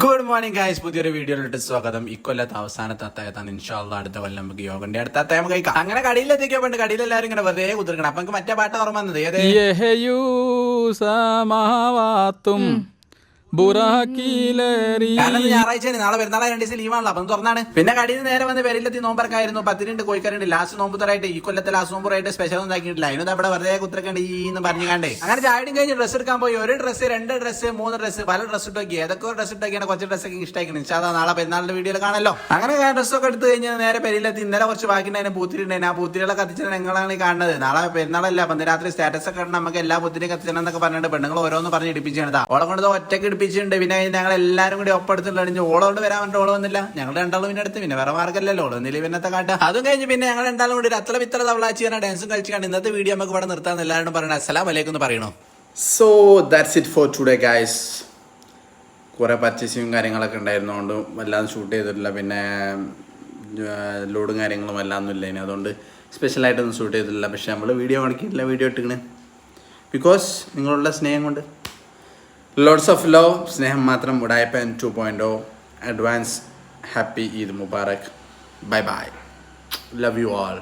Good morning guys, പുതിയൊരു വീഡിയോയിലോട്ട് സ്വാഗതം. ഇക്കൊല്ലത്തെ അവസാനത്തെ അത്തായത്താണ്. ഇൻഷാല്ലാ അടുത്ത കൊല്ലം നമുക്ക് യോഗന്റെ അടുത്ത അത്തായം കഴിക്കാം. അങ്ങനെ കടയിലെത്തിക്കാൻ വേണ്ടി കടയിൽ എല്ലാവരും ഇങ്ങനെ വെറുതെ കുതിർക്കണം. അപ്പൊ നമുക്ക് മറ്റേ പാട്ട് ഓർമ്മ വന്നത് ഞായറാഴ്ച നാളെ പെരുന്നാളെ 2 ദിവസം ലീവാണല്ലോ, അപ്പം തുറന്നാണ്. പിന്നെ കടയിൽ നേരെ വന്ന് പേരിലെത്തി നോമ്പറക്കായിരുന്നു. 10 കോഴിക്കറുണ്ട്. ലാസ്റ്റ് നോമ്പുത്തറായിട്ട് ഈ കൊല്ലത്തെ ലാസ്റ്റ് നോമ്പുറായിട്ട് സ്പെഷ്യൽ ഒന്നും ഉണ്ടാക്കിയിട്ടില്ല. അതിനൊന്നും അവിടെ വെറുതെ കുത്തിരക്കണ്ട് എന്ന് പറഞ്ഞു കണ്ടേ. അങ്ങനെ ചായയും കഴിഞ്ഞ് ഡ്രസ്സ് എടുക്കാൻ പോയി. 1 ഡ്രസ്സ് 2 ഡ്രസ്സ് 3 ഡ്രസ്സ് പല ഡ്രസ്സ് ഇട്ടോക്കി. ഏതൊക്കെ ഡ്രസ്സ് ഇട്ടൊക്കെയാണ് കുറച്ച് ഡ്രസ്സൊക്കെ ഇഷ്ടമായിരിക്കും. ഇൻഷാല്ലാ നാളെ പെരുന്നാളിന്റെ വീഡിയോയിൽ കാണല്ലോ. അങ്ങനെ ഡ്രസ്സൊക്കെ എടുത്ത് കഴിഞ്ഞാൽ നേരെ പേരിലെത്തി. ഇന്നലെ കുറച്ച് ബാക്കിണ്ടായിരുന്നു, പൂത്തിരിണ്ടായിരുന്നു. ആ പൂത്തിരികളെ കത്തിച്ചത് ഞങ്ങളാണ് കാണുന്നത്. നാളെ പെരുന്നാളല്ല, അപ്പം രാത്രി സ്റ്റാറ്റസ് ഒക്കെ നമുക്ക് എല്ലാ പൂത്തിരിയും കത്തിച്ചണം എന്നൊക്കെ പറഞ്ഞിട്ട് പെണ്ണുങ്ങൾ ഓരോന്ന് പറഞ്ഞ് ഇടിപ്പിച്ചാണ്. ഓളെ കൊണ്ട് ഒറ്റയ്ക്ക് ഇടിപ്പിച്ചിട്ടുണ്ട്. പിന്നെ ഞങ്ങൾ എല്ലാവരും കൂടി ഒപ്പെടുത്തിട്ട് ഓളോണ്ട് വരാൻ വേണ്ടി ഓള് വന്നില്ല. ഞങ്ങൾ രണ്ടാളും പിന്നെ അടുത്ത് പിന്നെ വേറെ മാർഗമല്ലല്ലോ, ഓള് വന്നില്ല പിന്നത്തെ കാട്ട്. അതും കഴിഞ്ഞ് പിന്നെ ഞങ്ങൾ രണ്ടാളും കൂടി അത്ര വിത്ര തവളാച്ച് ഡാൻസും കളിച്ചാണ് ഇന്നത്തെ വീഡിയോ നമുക്ക് ഇവിടെ നിർത്താൻ എല്ലാവരും പറയണം. അസ്സലാമു അലൈക്കും എന്ന് പറയണോ. So that's it for today guys. കുറെ പർച്ചേസിങ്ങും കാര്യങ്ങളൊക്കെ ഉണ്ടായിരുന്നതുകൊണ്ട് വല്ലാതെ ഷൂട്ട് ചെയ്തിട്ടില്ല. പിന്നെ ലോഡും കാര്യങ്ങളും വല്ലാതൊന്നും ഇല്ല ഇനി, അതുകൊണ്ട് സ്പെഷ്യലായിട്ടൊന്നും ഷൂട്ട് ചെയ്തിട്ടില്ല. പക്ഷെ നമ്മൾ വീഡിയോ കാണിക്കില്ല, വീഡിയോ ഇട്ടിക്കണേ ബിക്കോസ് നിങ്ങളുള്ള സ്നേഹം കൊണ്ട്. ലോഡ്സ് ഓഫ് ലവ്, സ്നേഹം മാത്രം. ഉഡായിപ്പൻ 2.0 advance happy Eid Mubarak. Bye bye, love you all.